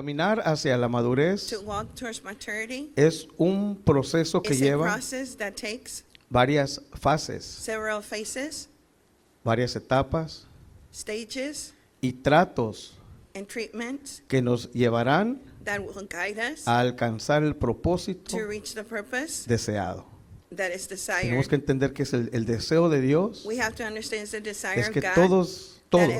Caminar hacia la madurez To walk towards maturity es un proceso que is a lleva process that takes varias fases, several phases, varias etapas stages, y tratos and treatments que nos llevarán that will guide us a alcanzar el propósito to reach the purpose deseado. that is desired. Tenemos que entender que es el deseo de Dios, We have to understand it's the desire es of que God todos that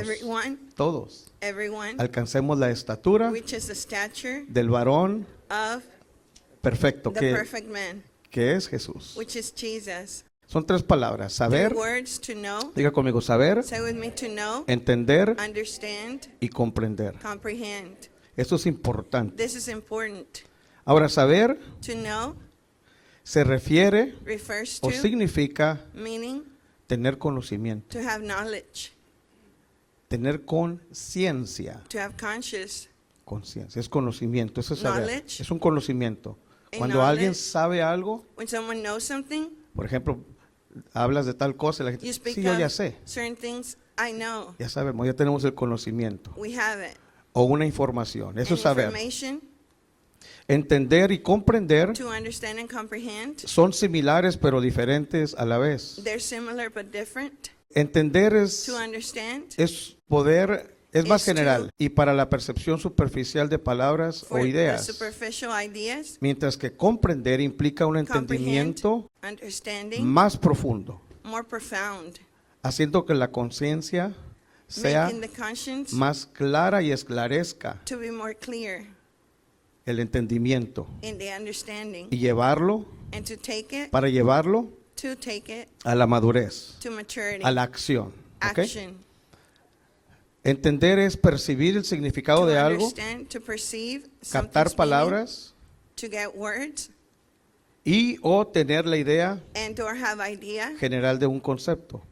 everyone alcancemos la estatura reaches the stature del varón of perfecto, the perfect man, que es Jesús. which is Jesus. Son tres palabras: saber, Three words: to know, diga conmigo, saber, say with me, to know, entender understand, y comprender. comprehend. Esto es importante. This is important. Ahora, saber To know se refiere refers o to, significa meaning tener conocimiento, to have knowledge, tener conciencia. to have conscious. Conciencia, es conocimiento, eso es saber, Knowledge. es un conocimiento. A Cuando alguien knowledge. sabe algo, When someone knows something, por ejemplo, hablas de tal cosa y la gente, you speak sí, yo ya of sé, certain things. I know. ya sabemos, ya tenemos el conocimiento We have it. o una información, eso And es saber. information, Entender y comprender to understand and comprehend, son similares pero diferentes a la vez. they're similar but different. Entender To understand, es poder, es más is to- general y para la percepción superficial de palabras for o the ideas, superficial ideas, mientras que comprender implica un entendimiento understanding, más profundo, more profound, haciendo que la conciencia sea making the conscience más clara y esclarezca to be more clear el entendimiento in the understanding, y llevarlo, and to take it a la madurez, to maturity, a la acción. ¿Ok? action. Entender es percibir el significado To de algo, understand, to perceive captar something's meaning, palabras to get words, y o tener la idea and or have idea general de un concepto.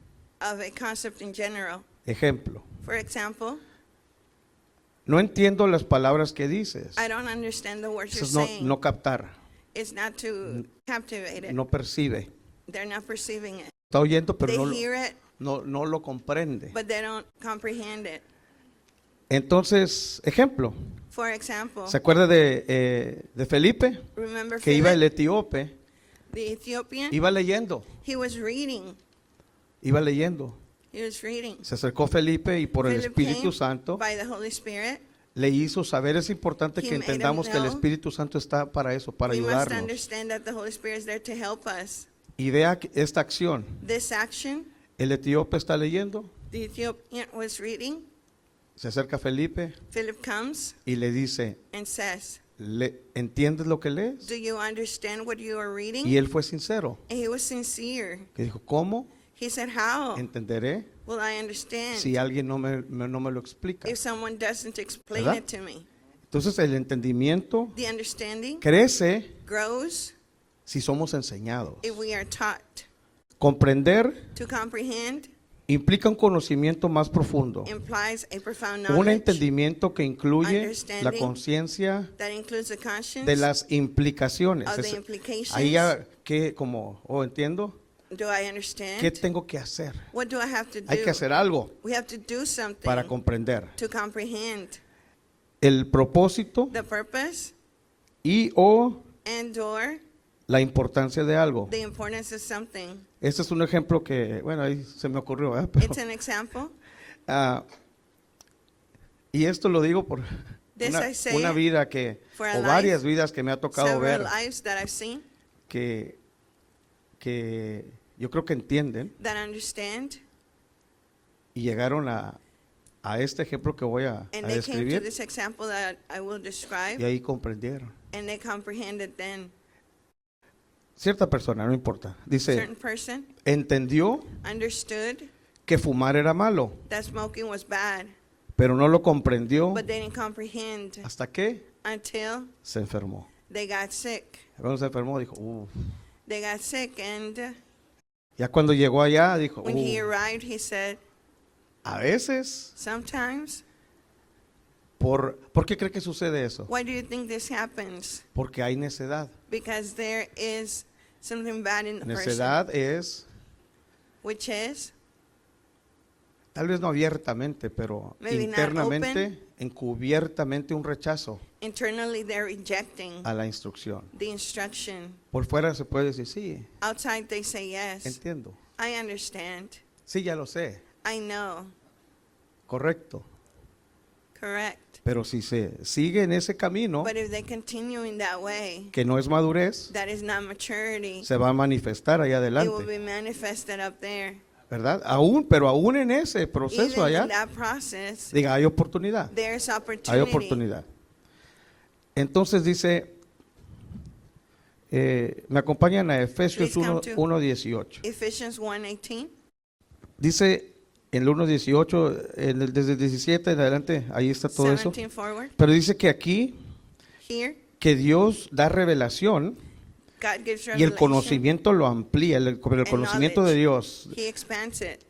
of a concept in general. Ejemplo, For example, no entiendo las palabras que dices. I don't understand the words Eso you're es saying. no captar, It's not to captivate it. no percibe. They're not perceiving it. Está oyendo, pero They no, hear it, no lo comprende. but they don't comprehend it. Entonces, ejemplo, For example, ¿se acuerda de Felipe? remember Que iba el Philip, etíope, the Ethiopian? iba leyendo, He was reading. iba leyendo. He was reading. Se acercó Felipe y por el Philip Espíritu came Santo by the Holy Spirit. le hizo saber. Es importante He que made him entendamos que el know. Espíritu Santo está para eso, para We must ayudarnos. understand that the Holy Spirit is there to help us. Y vea esta acción. This action, El etíope está leyendo, the Ethiopian was reading. se acerca a Felipe Philip comes y le dice, and says, ¿entiendes lo que lees? do you understand what you are reading? Y él fue sincero, And he was sincere. que dijo, ¿cómo He said, how entenderé will I understand si alguien no me lo explica? if someone doesn't explain ¿Verdad? it to me? Entonces el entendimiento The understanding crece grows si somos enseñados. if we are taught. Comprender To comprehend implica un conocimiento más profundo, implies a profound un knowledge entendimiento que incluye la understanding conciencia that includes the conscience de las implicaciones. of the implications. Ahí ya que como, entiendo, Do I understand? ¿qué tengo que hacer? What do I have to do? Hay que hacer algo We have to do something para comprender to comprehend el propósito the purpose y o and or la importancia de algo. the importance of something. Este es un ejemplo que, bueno, ahí se me ocurrió, ¿verdad? Pero, It's an example. y esto lo digo por This I say una vida que, for a o life, varias vidas que me ha tocado Several ver, lives that I've seen que yo creo que entienden that understand, y llegaron a este ejemplo que voy a and they came to describir this example that I will describe, y ahí comprendieron. and they comprehended then. Cierta persona, no importa, dice, Certain person entendió understood que fumar era malo, that smoking was bad, pero no lo comprendió but they didn't comprehend hasta que until se enfermó. they got sick. Cuando se enfermó dijo, "Uf". They got sick, and Ya cuando llegó allá dijo, when he "Uf". arrived, he said, A veces, sometimes, ¿por qué cree que sucede eso? why do you think this happens? Porque hay necedad. Because there is something bad in the person, Necedad es, which is tal vez no abiertamente, pero Maybe not internamente, open, encubiertamente un rechazo Internally, they're rejecting a la instrucción. the instruction. Por fuera se puede decir, sí, Outside, they say, yes, entiendo. I understand. Sí, ya lo sé, I know. correcto. Correct. Pero si se sigue en ese camino, But if they continue in that way, que no es madurez, that is not maturity. se va a manifestar allá It will adelante, be manifested up there. ¿verdad? Pero aún en ese proceso Even in allá, that process, diga, hay oportunidad, there's hay opportunity. oportunidad. Entonces dice, me acompañan a Efesios Please come to 1:18. Ephesians 1:18. Dice en el 1:18, desde el 17 en adelante, ahí está todo eso. 17 forward. Pero dice que aquí, Here, que Dios da revelación God gives y el revelation. conocimiento lo amplía, el conocimiento de Dios. He expands it.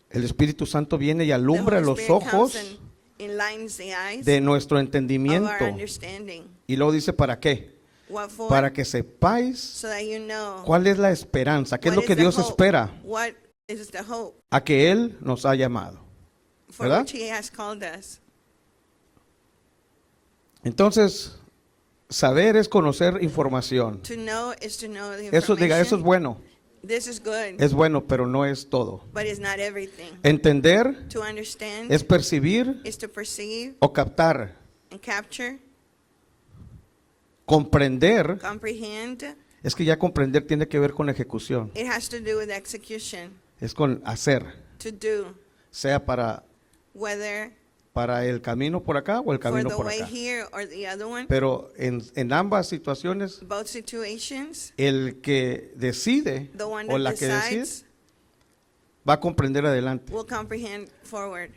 El Espíritu Santo viene y The alumbra Holy los Spirit comes ojos and enlightens the eyes de nuestro of entendimiento. our understanding. Y luego dice, ¿para qué? What for? Para que sepáis So that you know cuál es la esperanza, qué es what lo is que the Dios hope. espera What is the hope a que Él nos ha llamado. for ¿Verdad? which He has called us? Entonces, saber es conocer información. To know is to know the Eso, diga, eso es information. bueno. This is good, Es bueno, pero no es todo. but it's not everything. Entender To understand es percibir is to perceive o captar. and capture, Comprender, comprehend. es que ya comprender tiene que ver con ejecución. It has to do with execution, Es con hacer, to do, sea para whether el camino por acá o el for camino the por way acá. here or the other one. Pero en ambas situaciones, Both situations, el que decide the one o that la que decide decides va a comprender adelante, will comprehend forward.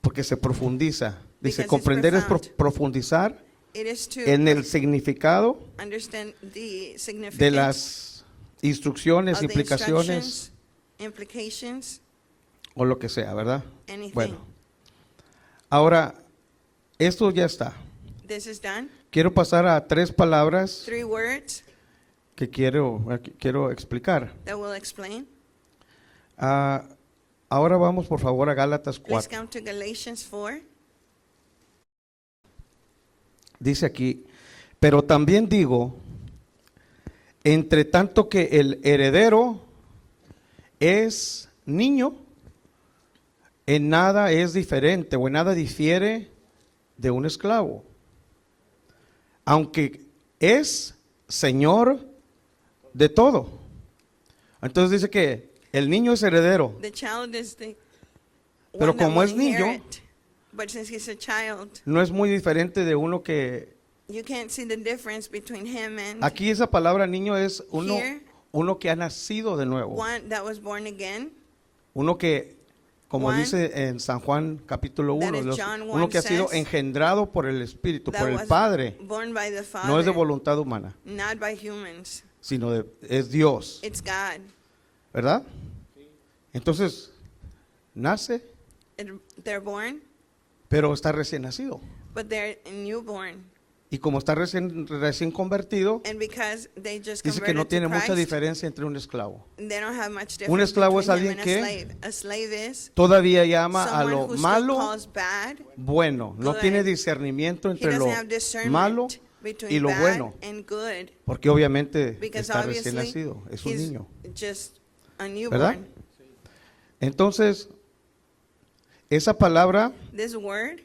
porque se profundiza. Dice, Because it's comprender es profound. profundizar It is to en el significado understand the de significance las instrucciones, of the implicaciones implications, o lo que sea, ¿verdad? anything. Bueno, ahora, esto ya está. This is done. Quiero pasar a 3 palabras 3 words que quiero explicar. that will explain. Ahora vamos, por favor, a Gálatas Please 4. come to Galatians 4. Dice aquí, pero también digo, entre tanto que el heredero es niño, en nada es diferente o en nada difiere de un esclavo, aunque es señor de todo. Entonces dice que el niño es heredero, The child is the Pero one that como will es niño, inherit. But since he's a child, no es muy diferente de uno que... you can't see the difference between him and Aquí esa palabra niño es Here. uno que ha nacido de nuevo. one that was born again. Uno que, como One, dice en San Juan capítulo that 1, is John 1 uno que ha sido says, engendrado por el Espíritu, That por el was Padre. born by the Father, No es de voluntad humana, not by humans. sino es Dios, It's God. ¿verdad? Entonces, nace, They're born, pero está recién nacido. but they're newborn. Y como está recién convertido, And because they just dice que no converted tiene to mucha Christ, diferencia entre un esclavo. they don't have much Un difference esclavo es between alguien him que and a slave. A slave is Todavía llama a someone lo who still malo calls bad. bueno. No good. tiene discernimiento He entre doesn't lo have discernment malo between y lo bad bueno. and good, Porque obviamente because está recién obviously nacido, es un he's niño. just a ¿Verdad? newborn. Entonces, esa palabra, This word,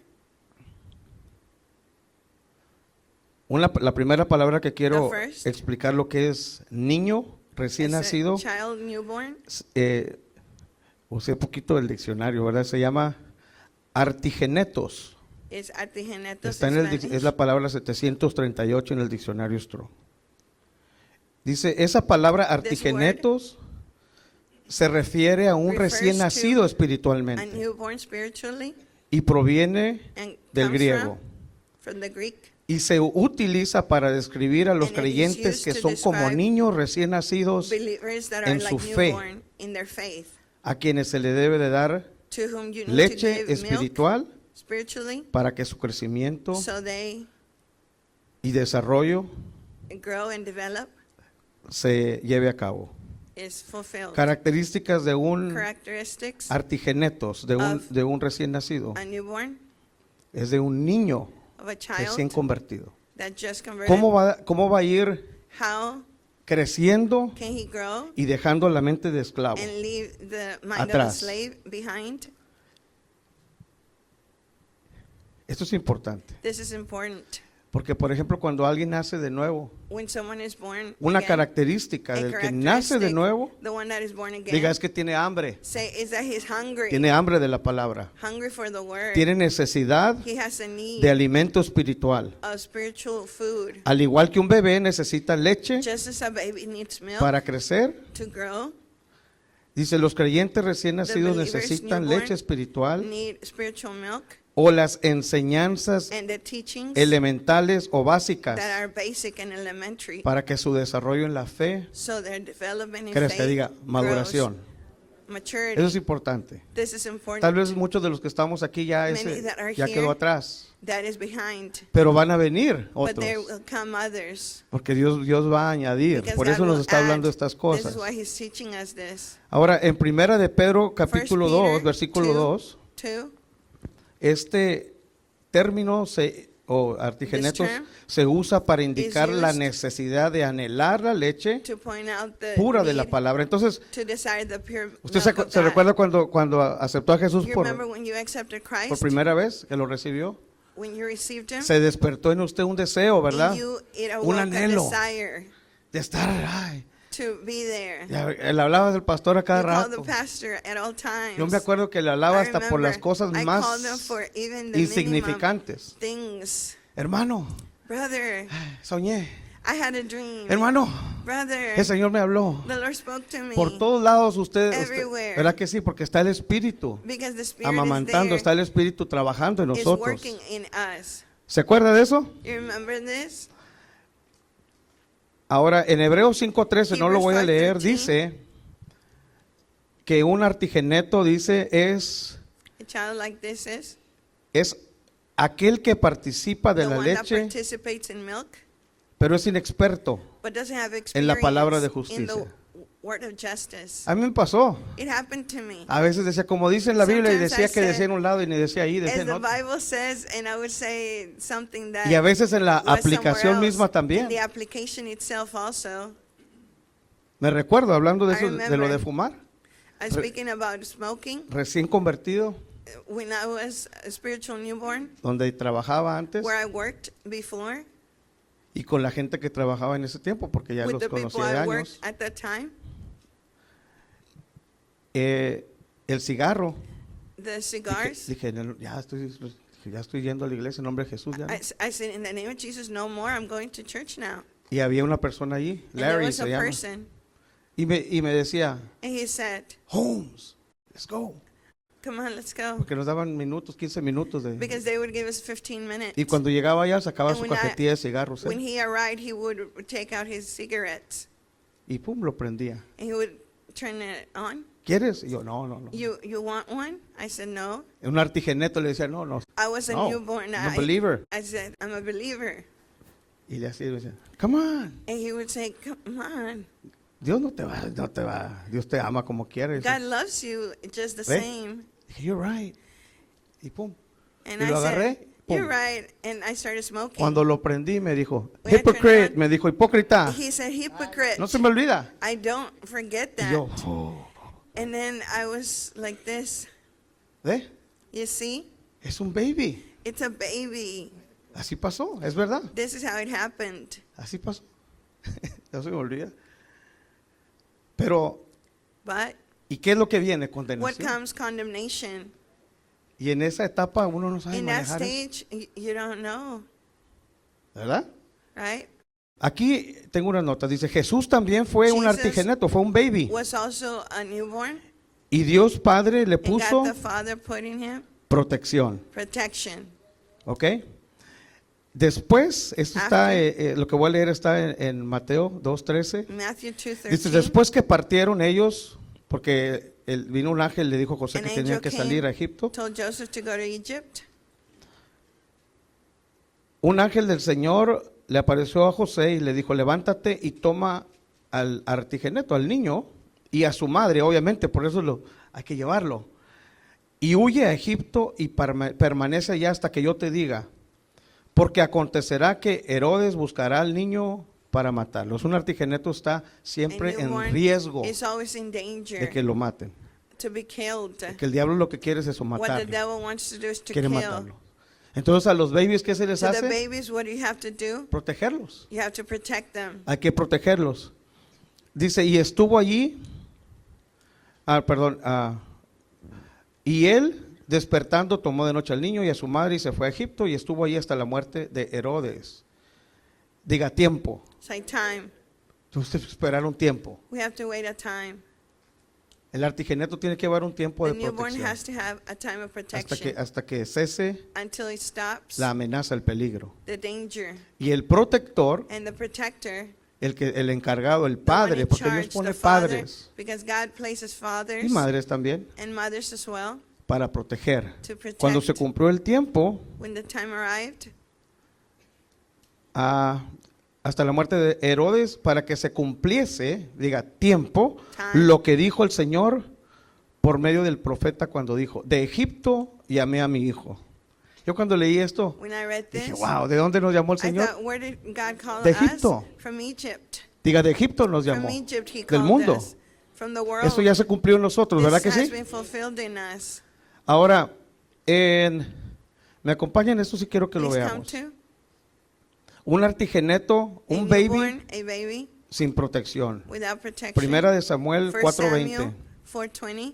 la primera palabra que quiero The first. explicar lo que es niño recién is a nacido, child newborn. usé un poquito del diccionario, ¿verdad? Se llama artigenetos. Is artigenetos Está in en Spanish. es la palabra 738 en el diccionario Strong. Dice, esa palabra artigenetos se refiere a un refers recién to nacido A espiritualmente newborn spiritually y proviene and del comes griego. from the Greek. Y se utiliza para describir a los And it is creyentes used que to son como describe niños recién nacidos, Believers that are en like su fe. newborn in their faith, a quienes se le debe de dar to whom you need to leche give milk espiritual spiritually, para que su crecimiento so they y desarrollo grow and develop, se lleve a cabo. is fulfilled. Características de un Characteristics artigenetos, de un recién nacido. a newborn. es de un niño of a recién child convertido. that just converted. Cómo va a ir How creciendo can he grow y dejando la mente de esclavo? and leave the mind of a Atrás. slave behind? Esto es importante, This is important. porque por ejemplo cuando alguien nace de nuevo, When someone is born una again, característica a del que nace de characteristic, nuevo, the one that is born again, diga es que tiene hambre, say is that he's hungry, tiene hambre de la palabra, hungry for the word. tiene necesidad He has a need de alimento espiritual. of spiritual food. Al igual que un bebé necesita leche Just as a baby needs milk para crecer, to grow, dice los creyentes recién nacidos believers necesitan newborn leche espiritual need spiritual milk o las enseñanzas and the teachings elementales o básicas that are basic and elementary, para que su desarrollo en la fe so their development in crezca, faith diga maduración. grows. Maturity. Eso es importante. This is important. Tal vez muchos de los que estamos aquí ya, Many that are ya here, quedó atrás, that is behind, pero van a venir but otros, there will come others. porque Dios va a añadir. Because Por God eso nos will está hablando de add. estas This cosas. is why he's teaching us this. Ahora, en Primera de Pedro, capítulo 2, Peter versículo 2, 2, este término o artigenetos term se usa para indicar la used necesidad de anhelar la leche to point out the pura de la need palabra. Entonces, to desire the pure ¿usted milk of se God. recuerda cuando aceptó a Jesús You por remember when you accepted Christ, primera vez que lo recibió? when you received him, Se despertó en usted un deseo, ¿verdad? in you it Un awoke a anhelo desire de estar, ay, to be there. ya, le hablaba del pastor a cada You called the rato. pastor at all times. Yo me acuerdo que le hablaba I hasta por las remember cosas I más called him for even the minimum insignificantes. things. Hermano, Brother, soñé. I had a dream. Hermano, Brother, el Señor me habló. the Lord spoke to me. Por todos lados usted, Everywhere. ¿verdad que sí? Porque está el Espíritu Because the Spirit amamantando, is está there, el Espíritu trabajando en is nosotros. working in us. ¿Se acuerda de eso? You remember this? Ahora, en Hebreos 5:13, no lo voy a Hebrews leer, 5:13. dice que un artigeneto, dice, es A child like this es aquel que participa de the la one that leche, participates in milk, pero es inexperto. but doesn't have en la experience palabra de in justicia. the word of justice. A mí me pasó. It happened to me. A veces decía, como dice en la Biblia, y Sometimes decía I que decía said, en un lado y ni decía ahí, decía As en the otro. Bible says, and I would say something that Y a veces en la was somewhere aplicación else. misma In también. the application itself also. Me recuerdo hablando de I eso, de lo de remember. fumar, Speaking about smoking, recién convertido, when I was a spiritual newborn, donde trabajaba antes, where I worked before, y con la gente que trabajaba en ese tiempo, porque ya with los the people conocía de I worked años. at that time, El cigarro, the dije, cigars, ya estoy yendo a la iglesia en nombre de Jesús. Ya no. I said, in the name of Jesus, no more, I'm going to church now. Y había una persona allí, And there Larry was se a llama, person, y me decía, and he said, Holmes, let's go. come on, let's go. Porque nos daban minutos, 15 minutos de... Because they would give us 15 minutes. Y cuando llegaba allá sacaba And su when I- cajetilla de cigarros, When he arrived, he would take out his cigarettes, y pum, lo prendía. and he would turn it on. ¿Quieres? Y yo, no. You want one? I said, no. Un artigeneto le decía, no, I was a no, newborn. I'm a believer. I said, I'm a believer. Y le hacía, decía, come on. And he would say, come on. Dios no te va, Dios te ama como quieres. God loves you just the ¿Ve? same. Dije, you're right. Y pum. And Y I lo agarré, said, pum. you're right. And I started smoking. Cuando lo prendí me dijo, When I turned hypocrite, on- me dijo, hipócrita. He said, hypocrite. No se me olvida. I don't forget Y that. yo, oh, And then I was like this. ¿ve? You see? Es un baby. It's a baby. Así pasó, es verdad. This is how it happened. Así pasó. No se me olvida. Pero, But ¿y qué es lo que viene? what Condenación. comes? Condemnation. Y en esa etapa uno no sabe In that manejar eso, stage, you don't know, ¿verdad? right? Aquí tengo una nota, dice, Jesús también fue un Jesus artigeneto, fue un baby. Was also a newborn, Y Dios Padre le and puso God the Father put in him protección, protection. ¿ok? Después, esto está, lo que voy a leer está en Mateo 2:13. Matthew Dice, 2:13. después que partieron ellos, porque vino un ángel, le dijo a José An que tenían angel que came, salir a Egipto. told Joseph to go to Egypt. Un ángel del Señor le apareció a José y le dijo, levántate y toma al artigeneto, al niño, y a su madre, obviamente, por eso hay que llevarlo. y huye a Egipto y permanece allá hasta que yo te diga, porque acontecerá que Herodes buscará al niño para matarlo. Un artigeneto está siempre A en newborn riesgo is always in danger de que lo maten. to be killed. Que el diablo lo que quiere es eso, What the matarlo. devil wants to do is to Quiere kill. matarlo. Entonces a los babies, ¿qué se les To the hace? babies, what do you have to do? Protegerlos. You have to protect them. Hay que protegerlos. Dice, y estuvo allí, y él, despertando, tomó de noche al niño y a su madre y se fue a Egipto y estuvo allí hasta la muerte de Herodes. Diga, tiempo. Say time. Entonces esperar un tiempo. We have to wait a time. El artigeneto tiene que llevar un tiempo The de newborn protección has to have a time of protection hasta que cese until it stops la amenaza, el peligro. the danger. Y el protector, And the protector, el encargado, el the one padre, in porque Dios charge, pone the father, padres because God places fathers y madres también and mothers as well para proteger. to protect. Cuando se cumplió el tiempo, When the time arrived, hasta la muerte de Herodes, para que se cumpliese, diga, tiempo, Time. lo que dijo el Señor por medio del profeta cuando dijo, de Egipto llamé a mi hijo. Yo cuando leí esto, when I read dije, this, wow, ¿de dónde nos llamó el I Señor? thought, where did God call De us? Egipto. From Egypt. Diga, de Egipto nos From llamó, Egypt he del called mundo. us. From the world. Eso ya se cumplió en nosotros, ¿verdad que This has sí? been fulfilled in us. Ahora, me acompañan, esto sí quiero que lo Please come veamos. to Un artigeneto, a un baby newborn, a baby sin protección. without protection. Primera de Samuel 1 Samuel 4:20. 4:20.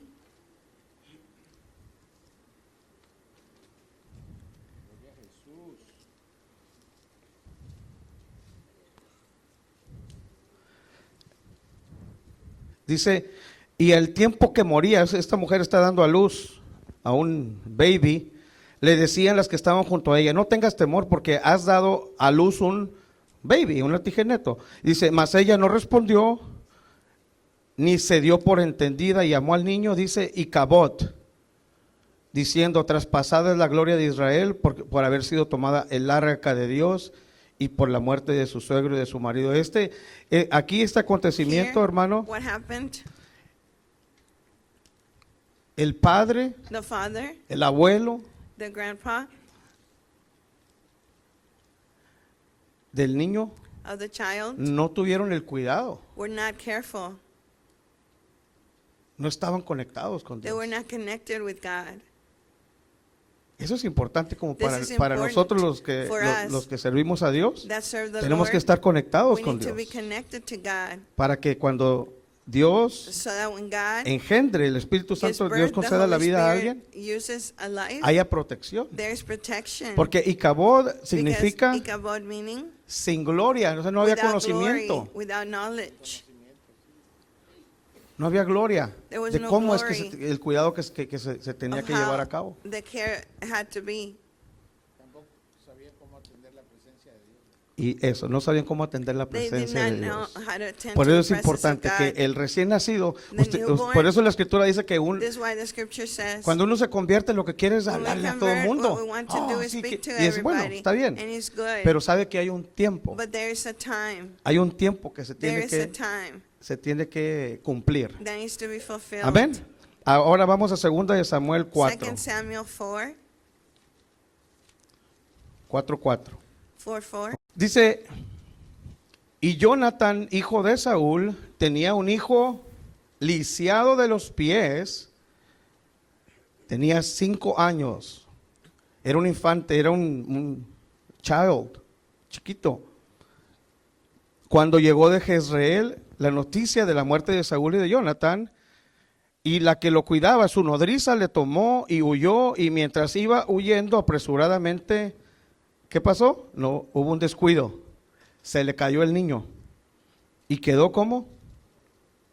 Dice, y el tiempo que moría, esta mujer está dando a luz a un baby, le decían las que estaban junto a ella, no tengas temor porque has dado a luz un baby, un artigeneto. Dice, mas ella no respondió, ni se dio por entendida y llamó al niño, dice, Icabod, diciendo, traspasada es la gloria de Israel por haber sido tomada el arca de Dios y por la muerte de su suegro y de su marido. Aquí este acontecimiento, Here, hermano, what happened? el padre, The father, el abuelo the grandpa del niño of the child no tuvieron el cuidado, were not careful. no estaban conectados con They Dios. were not connected with God. Eso es importante como This para is nosotros important los for us que servimos a Dios. That serve the Tenemos Lord. que estar conectados We con need to be Dios connected to God para que cuando Dios so that when God engendre el Espíritu gives Santo, Dios birth, the conceda la Holy vida a Spirit alguien, uses a life, haya protección. there's protection. Porque Icabod significa Because Icabod meaning sin gloria, o sea, no había without conocimiento, glory, without knowledge. no había gloria There was de no cómo es que glory el cuidado que se tenía of que llevar how a cabo. the care had to be. Y eso, no sabían cómo atender la They did presencia not de know Dios. how to attend Por to eso the es presence of importante que God. el recién nacido, The newborn, por eso la escritura dice que This is why the scripture says, cuando uno se convierte lo que quiere es when we hablarle a todo el convert, mundo. what we want to Oh, do is sí, speak to y es bueno, everybody, está bien, and it's good. pero sabe que hay un tiempo, But there is a time. hay un tiempo que There is a time se tiene que cumplir. that needs to be fulfilled. Amén. Ahora vamos a 2 de Samuel 2 Samuel 4, 4:4. 4:4. Dice, y Jonathan, hijo de Saúl, tenía un hijo lisiado de los pies, tenía 5 años, era un infante, era un child, chiquito. Cuando llegó de Jezreel la noticia de la muerte de Saúl y de Jonathan, y la que lo cuidaba, su nodriza, le tomó y huyó, y mientras iba huyendo apresuradamente, ¿qué pasó? No, hubo un descuido. Se le cayó el niño y quedó como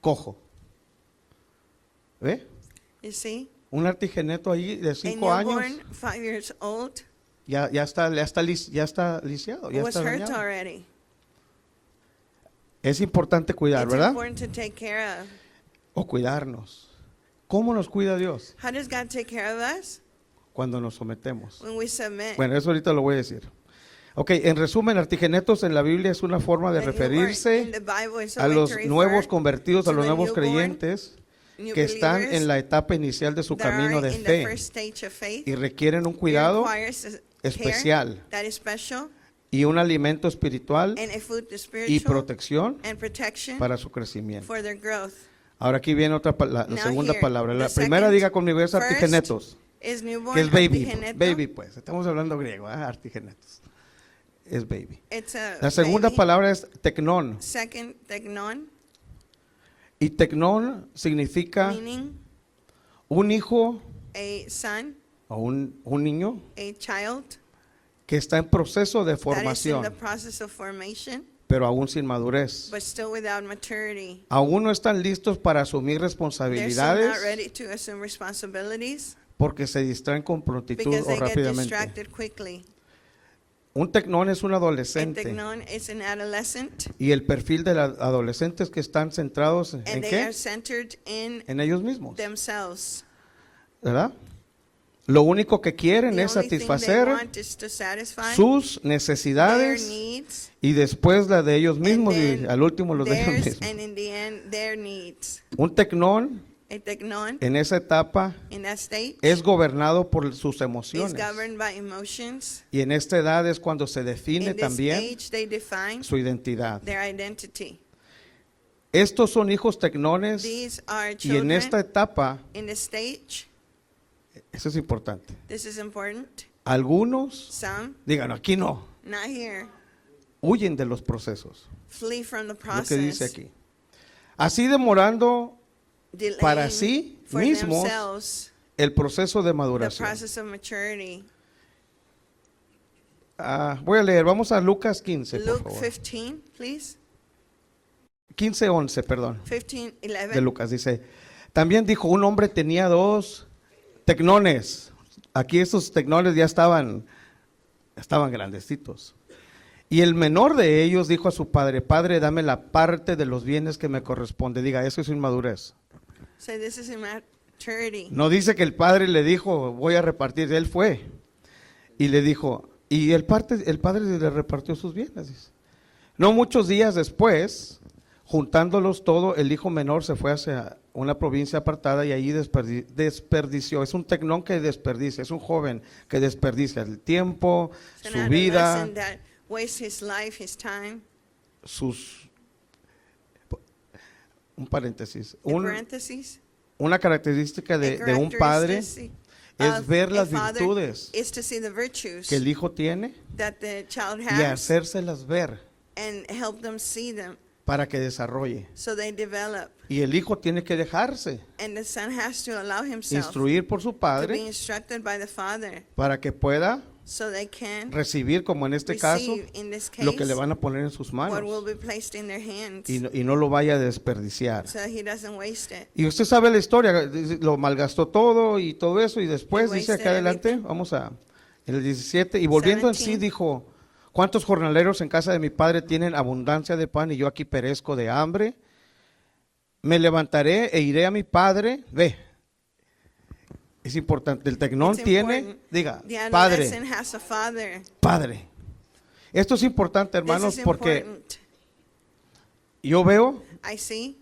cojo. ¿Ve? You see? Un artigeneto ahí de A 5 años newborn, 5 years old, ya está lisiado, ya was está hurt dañado. already. Es importante cuidar, It's ¿verdad? important to take care of. O cuidarnos. ¿Cómo nos cuida Dios? How does God take care of us? Cuando nos sometemos. When we submit. Bueno, eso ahorita lo voy a decir. Ok, en resumen, artigenetos en la Biblia es una forma de The newborn in referirse the Bible is a a way los to refer nuevos convertidos, a to los the nuevos newborn creyentes new que están believers en la etapa inicial de su that are camino de in the fe first stage of faith. y requieren un It cuidado requires a care especial that is special y un alimento espiritual and a food y spiritual protección and protection para su crecimiento. for their growth. Ahora aquí viene la Now segunda here, palabra. La the primera second diga conmigo es first artigenetos, is newborn que es baby. artigeneto. Baby pues, estamos hablando griego, artigenetos. Es baby. It's a La segunda baby. palabra es tecnón. Second, teknon, Y tecnón significa meaning un hijo a son, o un niño a child que está en proceso de that is in the formación, process of formation, pero aún sin madurez. but still without maturity. Aún no están listos para asumir They're still not responsabilidades ready to assume responsibilities porque se distraen con prontitud because o they get rápidamente. distracted quickly. Un tecnón es un A adolescente teknon is an adolescent, y el perfil de los adolescentes que están centrados ¿en and they qué? are centered in En ellos mismos, themselves. ¿verdad? Lo único que quieren The es only thing they satisfacer want is to satisfy sus their necesidades needs, y después la de ellos mismos y then al último los de ellos theirs, mismos. and in the end, their needs. Un tecnón A teknon en esa etapa in that state es gobernado por sus is emociones governed by emotions. y en esta edad es cuando se define In this también age, they define su identidad. their identity. Estos son hijos tecnones These are y en children esta etapa, in the stage. eso es importante, This is important. algunos, Some, digan aquí no, not here, huyen de los procesos, flee from the lo que dice process, aquí. Así demorando para delaying sí for mismos themselves el proceso de the maduración. process of maturity. Voy a leer, vamos a Lucas 15, por Luke favor. 15, please. 15:11, perdón, 15, de 11. Lucas. Dice, también dijo, un hombre tenía 2 tecnones. Aquí esos tecnones ya estaban grandecitos. Y el menor de ellos dijo a su padre, Padre, dame la parte de los bienes que me corresponde. Diga, eso es inmadurez. So this is immaturity. No dice que el padre le dijo, voy a repartir. Él fue y le dijo, y el padre le repartió sus bienes. Dice. No muchos días después, juntándolos todo, el hijo menor se fue hacia una provincia apartada y allí desperdició. Es un tecnón que desperdicia, es un joven que desperdicia el tiempo, It's su an vida, adolescent that wastes his life, his time. un paréntesis, In parentheses, una característica a de un padre characteristic es of ver a las father virtudes is to see the virtues que el hijo tiene that the child y has hacérselas ver and help them see them para que desarrolle. so they develop. Y el hijo tiene que dejarse And the son has to allow himself instruir por su to be padre instructed by the father para que pueda so they can recibir, como en este caso, receive, in this lo que case, le van a poner en sus what will manos be placed in their hands y no lo vaya a desperdiciar. so that he doesn't waste it. Y usted sabe la historia, lo malgastó todo y todo eso y después He dice wasted acá adelante, everything. vamos en el 17, y volviendo en sí 17. dijo, ¿cuántos jornaleros en casa de mi padre tienen abundancia de pan y yo aquí perezco de hambre? Me levantaré e iré a mi padre, ve, es importante, el tecnón It's tiene, important. diga, The padre, adolescent has a father. padre. Esto es importante, This hermanos, is porque important. yo veo I see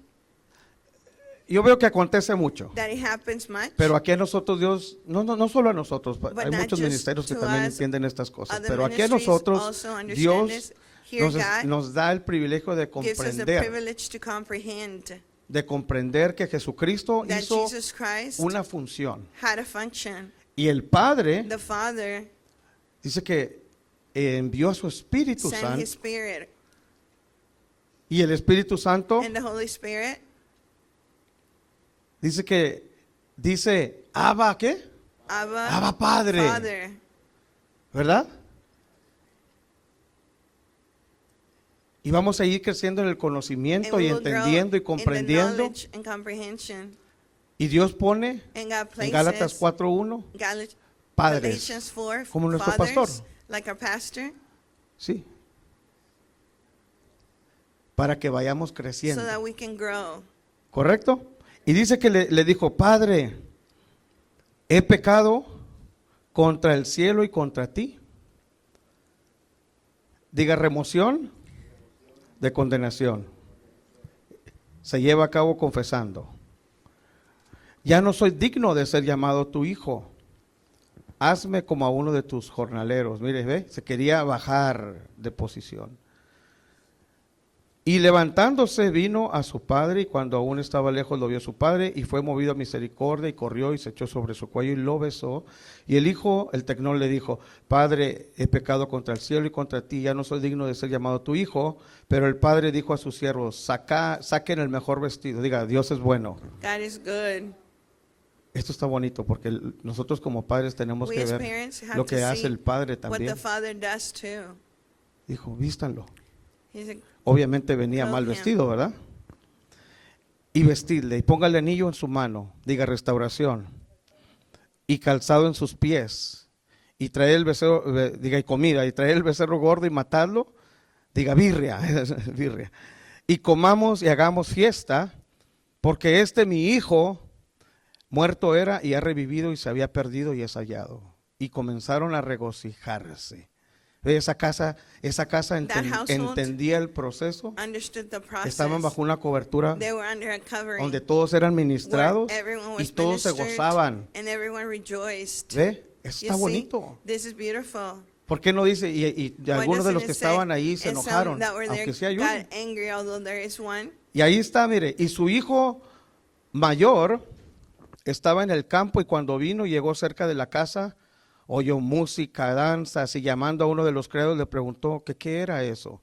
que acontece mucho. that it happens much. Pero aquí a nosotros Dios, no solo a nosotros, But hay not muchos just ministerios que to también us, entienden estas cosas, other pero aquí a ministries nosotros also understand Dios this. Here God nos da el privilegio de gives us the comprender, privilege to comprehend que Jesucristo that hizo Jesus Christ una función. had a function. Y el Padre The Father dice que envió a su Espíritu sent Santo His Spirit, y el Espíritu Santo and the Holy Spirit dice, Abba, ¿qué? Abba Padre, Father. ¿verdad? Y vamos a ir creciendo en el And conocimiento we y will grow entendiendo y in the comprendiendo. knowledge and comprehension. Y Dios pone And God en places Gálatas 4:1 padres, Galatians 4, como nuestro fathers, pastor. like our pastor, sí, para que vayamos so creciendo, that we can grow. ¿correcto? Y dice que le dijo, Padre, he pecado contra el cielo y contra ti. Diga, remoción de condenación. Se lleva a cabo confesando. ya no soy digno de ser llamado tu hijo. Hazme como a uno de tus jornaleros. Mire, ve, se quería bajar de posición. Y levantándose vino a su padre, y cuando aún estaba lejos lo vio su padre, y fue movido a misericordia, y corrió y se echó sobre su cuello y lo besó. Y el hijo, el tecnón, le dijo: Padre, he pecado contra el cielo y contra ti, ya no soy digno de ser llamado tu hijo. Pero el padre dijo a sus siervos: saquen el mejor vestido. Diga, Dios es bueno. God is good. Esto está bonito porque nosotros como padres tenemos We que as ver parents have lo to que hace see el padre what también. the father does too. Dijo, vístanlo. He's like, Obviamente venía Clothe mal him. vestido, ¿verdad? Y vestirle, y póngale anillo en su mano, diga restauración, y calzado en sus pies, y traer el becerro, diga, y comida, y traer el becerro gordo y matarlo, diga birria, birria. Y comamos y hagamos fiesta, porque mi hijo muerto era y ha revivido, y se había perdido y es hallado. Y comenzaron a regocijarse. Esa casa household entendía el proceso. understood the process. Estaban bajo una cobertura They were under a covering donde todos eran ministrados where everyone y was todos se ministered gozaban. and everyone rejoiced. ¿Ve? Eso You está see, bonito. this is beautiful. ¿Por qué no dice? Y Why algunos de los doesn't que it say, estaban ahí se and some enojaron, that were there aunque sí hay uno. got angry, although there is one. Y ahí está, mire, y su hijo mayor estaba en el campo, y cuando vino, llegó cerca de la casa, oyó música, danzas, y llamando a uno de los criados le preguntó que qué era eso,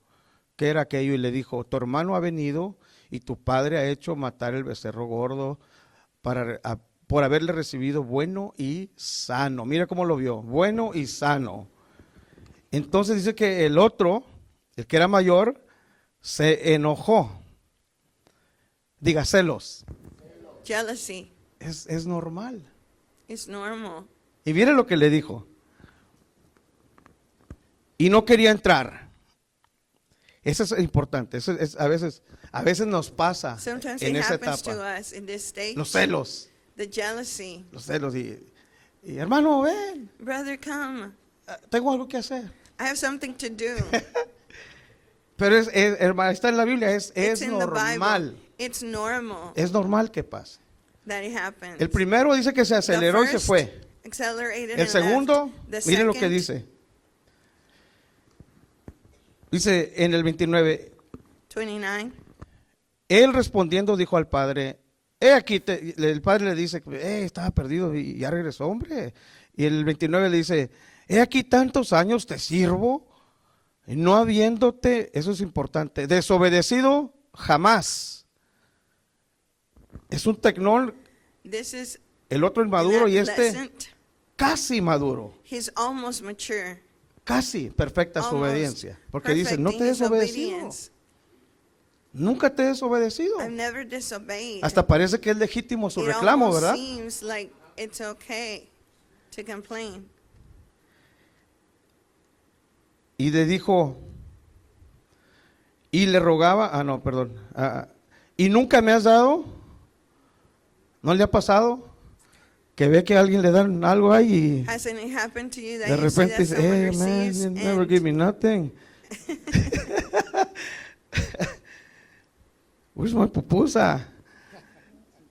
qué era aquello, y le dijo: tu hermano ha venido y tu padre ha hecho matar el becerro gordo por haberle recibido bueno y sano. Mira cómo lo vio, bueno y sano. Entonces dice que el otro, el que era mayor, se enojó. Diga, celos. Jealousy Es normal. is normal. Y mire lo que le dijo. Y no quería entrar. Eso es importante. Eso es, a veces nos pasa Sometimes en it esa happens to etapa. us in this stage. Los celos. The jealousy. Los celos. Y hermano, ven, Brother, come. tengo algo que hacer. I have something to do. Pero hermano, está en la Biblia, es It's in the normal. Bible. It's normal Es normal que pase. that it happens. El primero dice que se aceleró y se fue. Accelerated El and segundo, left. The miren lo que second, dice. Dice en el 29, 29. él respondiendo dijo al padre: aquí, el padre le dice, estaba perdido y ya regresó, hombre. Y el 29 le dice: aquí tantos años te sirvo, y no habiéndote, eso es importante, desobedecido jamás. Es un tecnón, This is el otro inmaduro y adolescent. casi maduro, He's almost mature. casi perfecta su Almost obediencia. Porque dice: no te perfecting his desobedecido, obedience. nunca te he desobedecido. I've never disobeyed. Hasta parece que es legítimo su It reclamo, almost ¿verdad? seems like it's okay to complain. Y le dijo, y le rogaba, y nunca me has dado, ¿no le ha pasado? Que ve que a alguien le dan algo ahí Hasn't it happened to you y that de you see repente that dice: someone hey man, receives you never and give me nothing. Where's my pupusa?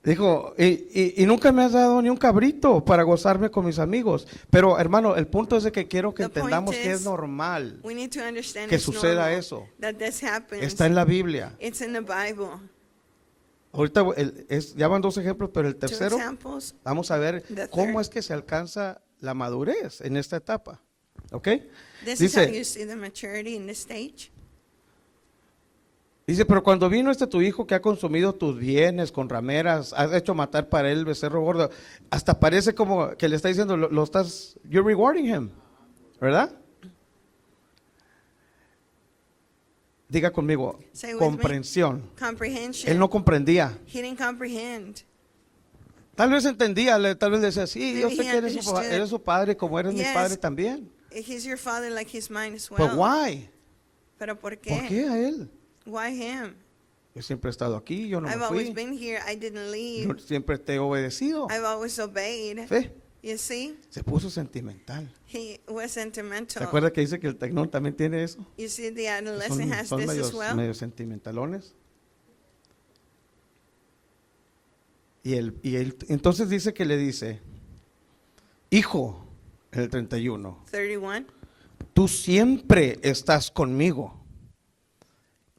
Dijo, y nunca me has dado ni un cabrito para gozarme con mis amigos. Pero hermano, el punto es de que quiero que The point entendamos que es is, normal we need to understand que it's suceda normal eso. that this happens. Está en la Biblia. It's in the Bible. Ahorita ya van dos ejemplos, pero el Two tercero, examples. vamos a ver The cómo third. es que se alcanza la madurez en esta etapa. ¿Ok? This is how Dice, you see the maturity in this stage. pero cuando vino tu hijo que ha consumido tus bienes con rameras, has hecho matar para él el becerro gordo, hasta parece como que le está diciendo, you're rewarding him, ¿verdad? Diga conmigo, Say with me. comprensión. Comprehension. Él no comprendía. He didn't comprehend. Tal vez entendía, tal vez decía: sí, Maybe yo sé he que understood. eres su padre como eres mi Yes. padre también. He's your father like he's mine as well. But why? Pero ¿por qué? ¿Por qué a él? Why him? Yo siempre he estado aquí, yo no I've me always fui. been here. I didn't leave. Yo siempre te he obedecido. I've always obeyed. Ve, You see? se puso sentimental. He was ¿Se sentimental. acuerda que dice que el tecnón también tiene eso? You see, the adolescent has this as well. Medios sentimentalones. Entonces dice que le dice, hijo, en el 31, 31. tú siempre estás conmigo.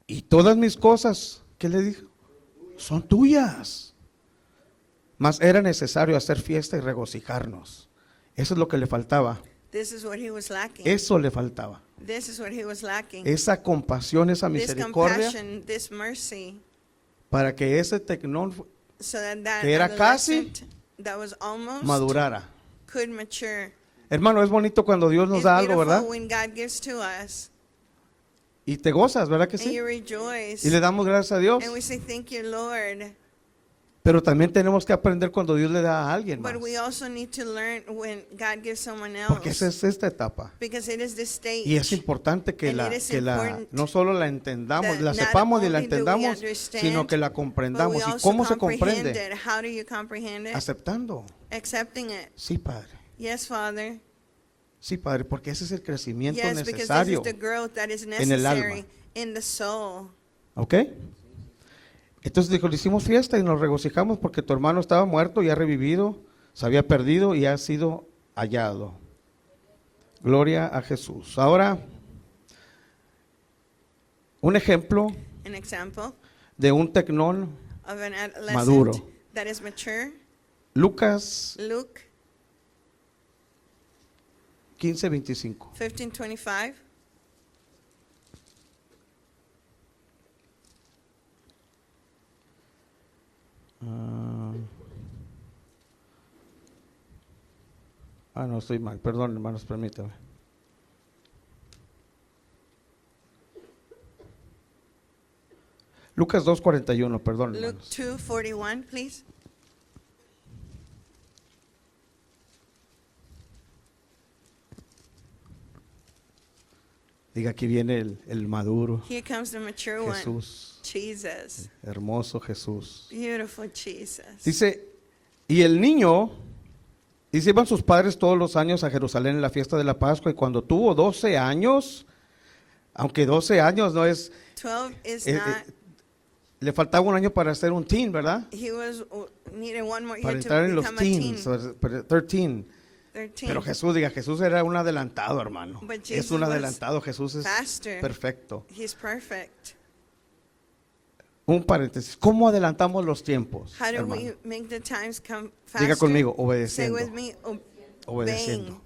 Y todas mis cosas, ¿qué le dijo? Son tuyas. Mas era necesario hacer fiesta y regocijarnos. Eso es lo que le faltaba. This is what he was lacking. Eso le faltaba. This is what he was lacking. Esa compasión, esa This misericordia, compassion, this mercy, para que ese tecnón so that que era casi adolescent that was almost madurara. could mature. Hermano, es bonito cuando Dios nos It's da algo, beautiful ¿verdad? when God gives to us, Y te gozas, ¿verdad que and sí? you rejoice, Y le damos gracias a Dios. and we say, thank you, Lord. Pero también tenemos que aprender cuando Dios le da a alguien más. But we also need to learn when God gives someone Porque esa else, es esta etapa. because it is the stage. Y es importante que And it is important no solo la entendamos, that la not sepamos y la only do we entendamos, understand, sino que la but comprendamos. we ¿Y also cómo se comprehend comprende? it. How do you comprehend it? Aceptando. Accepting it. Sí, Padre. Yes, Father. Sí, Padre, porque ese es el crecimiento Yes, because this necesario. is the growth that is el necessary alma. in the soul. ¿Ok? Entonces dijo, le hicimos fiesta y nos regocijamos porque tu hermano estaba muerto y ha revivido, se había perdido y ha sido hallado. Gloria a Jesús. Ahora, un ejemplo An example de un tecnón of an adolescent maduro. that is mature. Lucas Luke 15:25. 15:25. No, estoy mal. Perdón, hermanos, permítame. Lucas 2:41, perdón, Luke hermanos. 2:41, please. Diga, aquí viene el maduro, Here comes the mature one. Jesús, Jesus. hermoso Jesús. Beautiful Jesus. Dice, y el niño, dice, iban sus padres todos los años a Jerusalén en la fiesta de la Pascua, y cuando tuvo 12 años, aunque 12 años no es, 12 is eh, not, le faltaba un año para ser un teen, ¿verdad? he was needed one more Para year entrar to en los become a teen. teens, 13. 13. Pero Jesús, diga, Jesús era un adelantado, hermano. But Es Jesus un was adelantado, Jesús es faster. perfecto. He's perfect. Un paréntesis, ¿cómo adelantamos los tiempos, How do hermano? we make the times come faster? Diga conmigo, Say obedeciendo, with me, obedeciendo.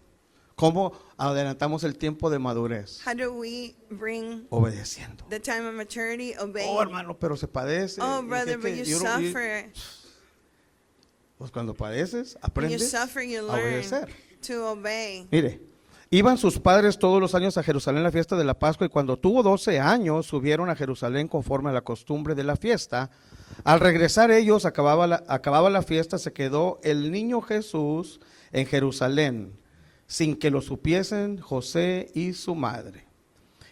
¿Cómo adelantamos el tiempo de madurez? How do we bring Obedeciendo. the time of maturity? Obeying. Oh, hermano, pero se padece. Oh, ¿Y brother, qué- but you yo no- y- suffer. Pues cuando padeces, When you aprendes suffer, you a learn obedecer. to obey. Mire, iban sus padres todos los años a Jerusalén en la fiesta de la Pascua, y cuando tuvo 12 años subieron a Jerusalén conforme a la costumbre de la fiesta. Al regresar ellos, acababa la fiesta, se quedó el niño Jesús en Jerusalén, sin que lo supiesen José y su madre.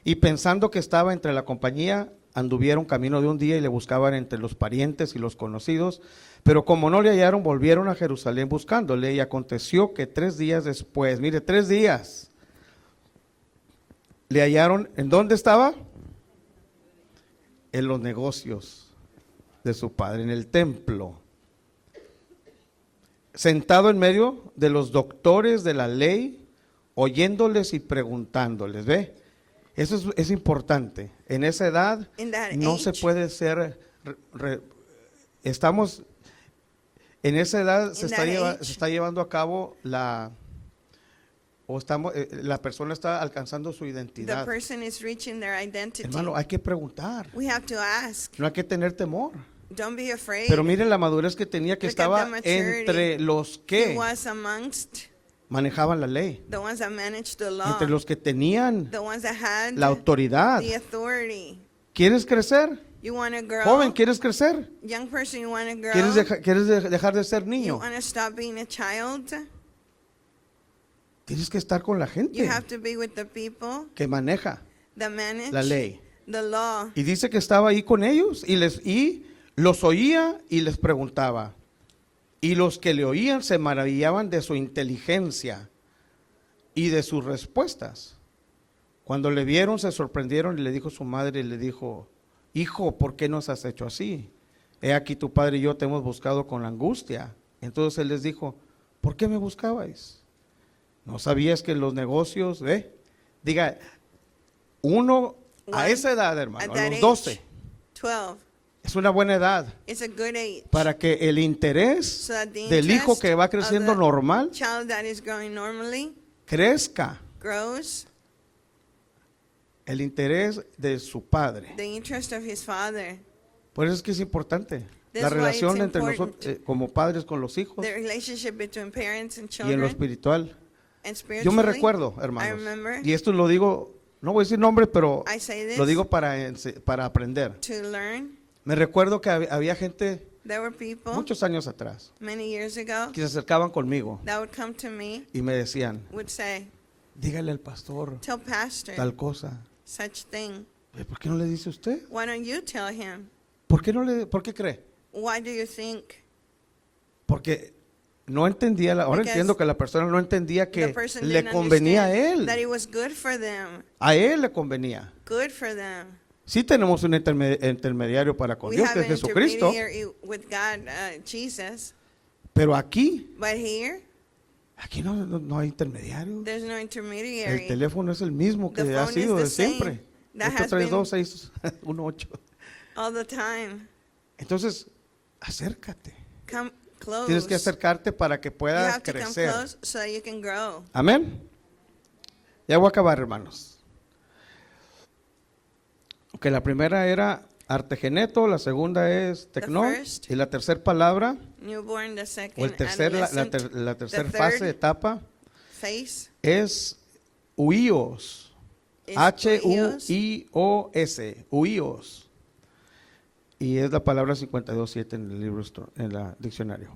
Y pensando que estaba entre la compañía, anduvieron camino de un día y le buscaban entre los parientes y los conocidos, pero como no le hallaron, volvieron a Jerusalén buscándole, y aconteció que 3 días después, mire, 3 días, le hallaron. ¿En dónde estaba? En los negocios de su padre, en el templo, sentado en medio de los doctores de la ley, oyéndoles y preguntándoles. ¿Ve? Eso es importante. En esa edad In that no se age, puede ser, estamos, en esa edad se In está, that age. se está llevando a cabo la persona está alcanzando su the identidad. person is reaching their identity. Hermano, hay que preguntar, We have to ask. no hay que tener temor. Don't be afraid. Pero miren la madurez que tenía, que Look at estaba the maturity. entre los He que was amongst manejaban la ley, the ones that managed the law, entre los que tenían the ones that had la autoridad. the authority. ¿Quieres crecer? You want to grow? Joven, ¿quieres crecer? Young person, you want to grow? ¿Quieres dejar de ser You niño? want to stop being a child? Tienes que estar con la You gente have to be with the people que maneja that manage la ley. the law. Y dice que estaba ahí con ellos y los oía y les preguntaba. Y los que le oían se maravillaban de su inteligencia y de sus respuestas. Cuando le vieron, se sorprendieron, y le dijo su madre, y le dijo: hijo, ¿por qué nos has hecho así? he aquí tu padre y yo te hemos buscado con angustia. Entonces él les dijo, ¿por qué me buscabais? ¿No sabías que los negocios, diga, uno a One, esa edad, at hermano, a that los age, 12, 12, es una buena edad it's a good age. para que el interés So that the del hijo interest que va of creciendo the normal child that is growing normally crezca. grows, El interés de su padre. the interest of his father. Por eso es que es importante That's la why relación it's entre important. nosotros como padres con los hijos The relationship between parents and y en lo children espiritual. and Yo spiritually. me recuerdo, I hermanos, remember, y esto lo digo, no voy a decir nombres, pero I say this lo digo para aprender. to learn. Me recuerdo que había gente There were people muchos años atrás many years ago que se acercaban conmigo that would come to me, y me decían, would say, dígale al pastor tell pastor tal cosa. such thing. ¿Por qué no le dice usted? Why don't you tell him? ¿Por qué cree? Why do you think? Porque no entendía, ahora Because entiendo que la persona no entendía The que person le didn't convenía a understand él. that it was good for them. A él le convenía. Good for them. Sí tenemos un intermediario para con We Dios, have que es an Jesucristo, intermediary with God, Jesus. pero aquí But here, no hay intermediario. there's no El intermediary. teléfono es el mismo que The ha phone sido is de the same. siempre. That has been 832-618. all the time. Entonces, acércate. Come close. Tienes que acercarte para que You puedas have to come crecer. close so that you can grow. Amén. Ya voy a acabar, hermanos. Ok, la primera era artegeneto, la segunda es tecnón, first, y la tercera palabra, Newborn, the o second, el tercer, adolescent, la tercera the fase, third etapa, phase es huíos. is H-U-I-O-S, huíos. Y es la palabra 52.7 en el libro, en el diccionario.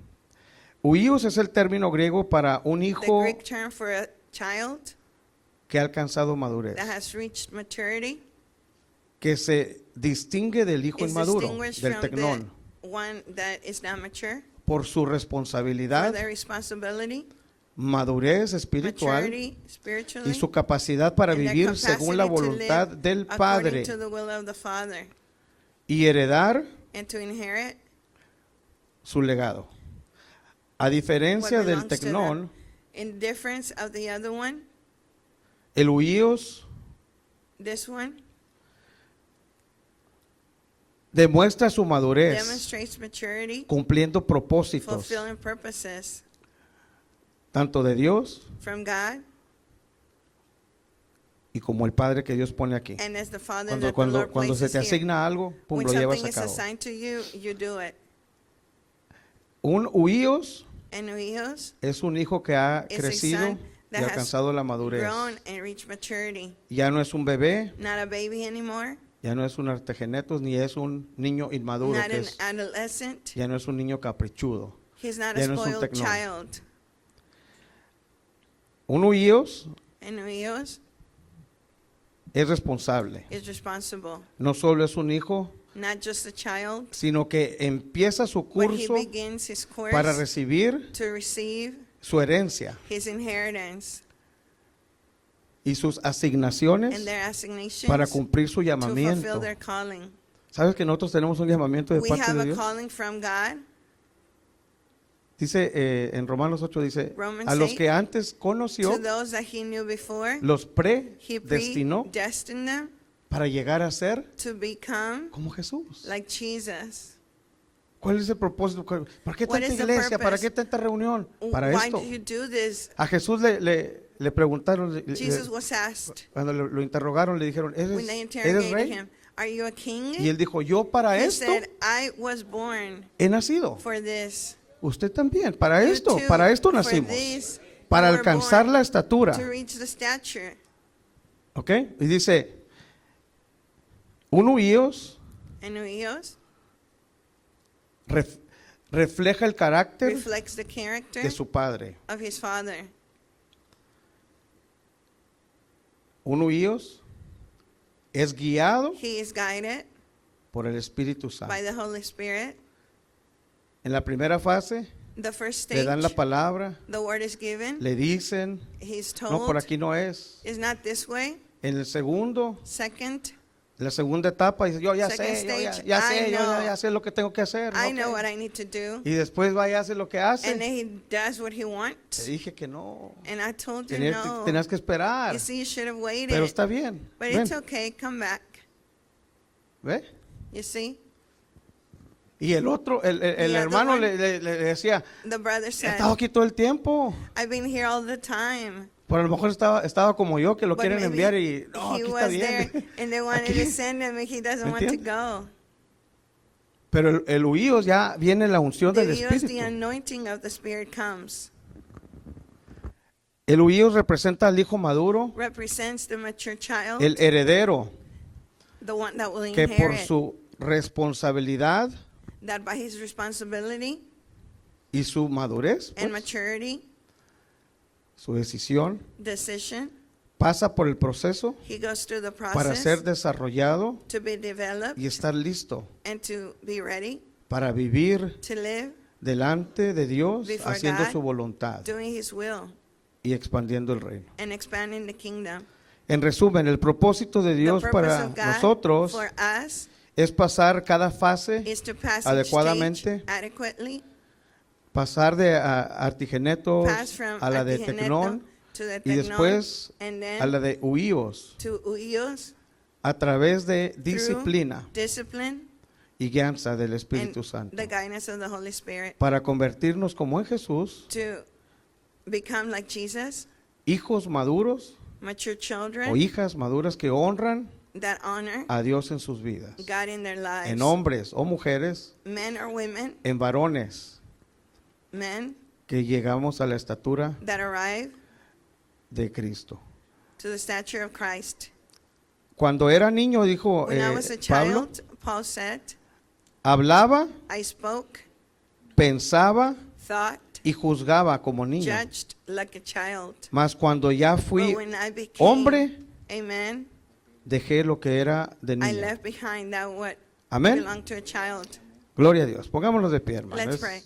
Huíos es el término griego para un the hijo Greek term for a child que ha alcanzado madurez, that has reached maturity, que se distingue del hijo is inmaduro, distinguished del from the tecnón, one that is not mature, por su for responsabilidad, their responsibility, madurez espiritual maturity spiritually, y su capacidad para and their vivir según la capacity to voluntad live del according Padre to the will of the Father, y heredar and to inherit su legado. A diferencia what del belongs to tecnón, in difference of the other one. el huíos This one demuestra su madurez demonstrates maturity, cumpliendo propósitos fulfilling purposes tanto de Dios from God, y como el Padre que Dios pone aquí. and as the Father Cuando, that the cuando, Lord cuando se places te here. asigna algo, pum, When lo llevas something a is cabo. assigned to you, you do it. Un huíos And hijos es un hijo que ha is a crecido son y that has alcanzado la madurez. grown and reached maturity. Ya no es un bebé, Not a baby anymore, ya no es un artegenetos, ni es un niño inmaduro, not que an es, adolescent. ya no es un niño caprichudo. He's not a ya no es un spoiled tecnón. child. Un huíos And hijos es responsable. is responsible. No solo es un hijo, Not just a child, sino que empieza su but he curso begins his course para recibir to receive su herencia his inheritance y sus and asignaciones their assignations para cumplir su to llamamiento. fulfill their calling. ¿Sabes que nosotros tenemos un llamamiento de We parte have de a Dios? calling from God. Dice en Romanos 8, dice, Romans a los 8, que antes conoció, To those that he knew before, los he predestinó predestined them para llegar a ser to become como Jesús. like Jesus. ¿Cuál es el propósito? ¿Por qué What tanta is the iglesia? ¿Para purpose? qué tanta reunión? Para Why esto. do you do this? A Jesús le preguntaron, Jesus was asked cuando lo interrogaron, le dijeron, when they ¿eres interrogated rey? him, "Are you a king?" Y él dijo, yo para He esto said, "I was born he nacido. for this. Usted también, para You esto, too, para esto for nacimos. this Para you were alcanzar born, la estatura. to reach the stature." ¿Ok? Y dice, un huíos And hijos refleja el carácter reflects the character de su padre. of his father. Un huíos es guiado He is guided por el Espíritu Santo. by the Holy Spirit. En la primera fase The first le dan la stage, palabra, the word is given. le dicen, He's no, por told, aquí no es. "Is not this way." En el segundo, Second, La segunda etapa dice, yo ya Second sé, yo ya, stage, ya sé, I yo know. ya sé lo que tengo que hacer. I ok. know what I need to do. Y después va y hace lo que And hace. then he does what he Te wants. dije que no. And I told you Tenías, no. tenías que esperar. You see, you should have waited. Pero está bien. But Ven, it's okay. Come back. ¿ve? You see? Y el otro, el The other hermano one, le decía, The brother he said, estado aquí todo el tiempo. I've been here all the time. Pero a lo mejor estaba como yo, que lo But quieren maybe enviar y no, he aquí está was there bien. and they wanted Aquí. to send him and he doesn't ¿Me want to entiendes? go. Pero el huíos ya viene la unción The del use the Espíritu. anointing of the Spirit comes. El huíos representa al hijo maduro, Represents the mature child, el heredero, the one that will que por inherit. su responsabilidad That by his responsibility y su madurez, and pues, maturity, su decisión, decision, pasa por el proceso he goes through the para process ser desarrollado to be developed y estar listo and to be ready para vivir to live delante de Dios, Before haciendo God, su voluntad doing his will y expandiendo el reino. and expanding the kingdom. En resumen, el propósito de The Dios purpose para of God nosotros for us es pasar cada fase, is to pass each adecuadamente, stage adequately, pasar de Artigenetos pass from a la de Artigeneto Tecnón to the y Tecnon, después and a then la de Huíos, to Uios, a través de through disciplina discipline y guianza del Espíritu and Santo, the guidance of the Holy Spirit, para convertirnos como en Jesús, to become like Jesus, hijos maduros mature o children hijas maduras que honran that honor a Dios en sus vidas, God in their lives, en hombres o mujeres, men or women, en varones, men que llegamos a la estatura that arrive de Cristo. to the stature of Christ. Cuando era niño, dijo When I was a Pablo, child, Paul said, hablaba, I spoke, pensaba thought, y juzgaba como niño. judged like a child. Mas cuando ya But fui when I became hombre, a man, dejé lo que era de I niño. left behind that what Amén. belonged to a child. Gloria a Dios. Pongámonos de pie, hermanos. Let's pray.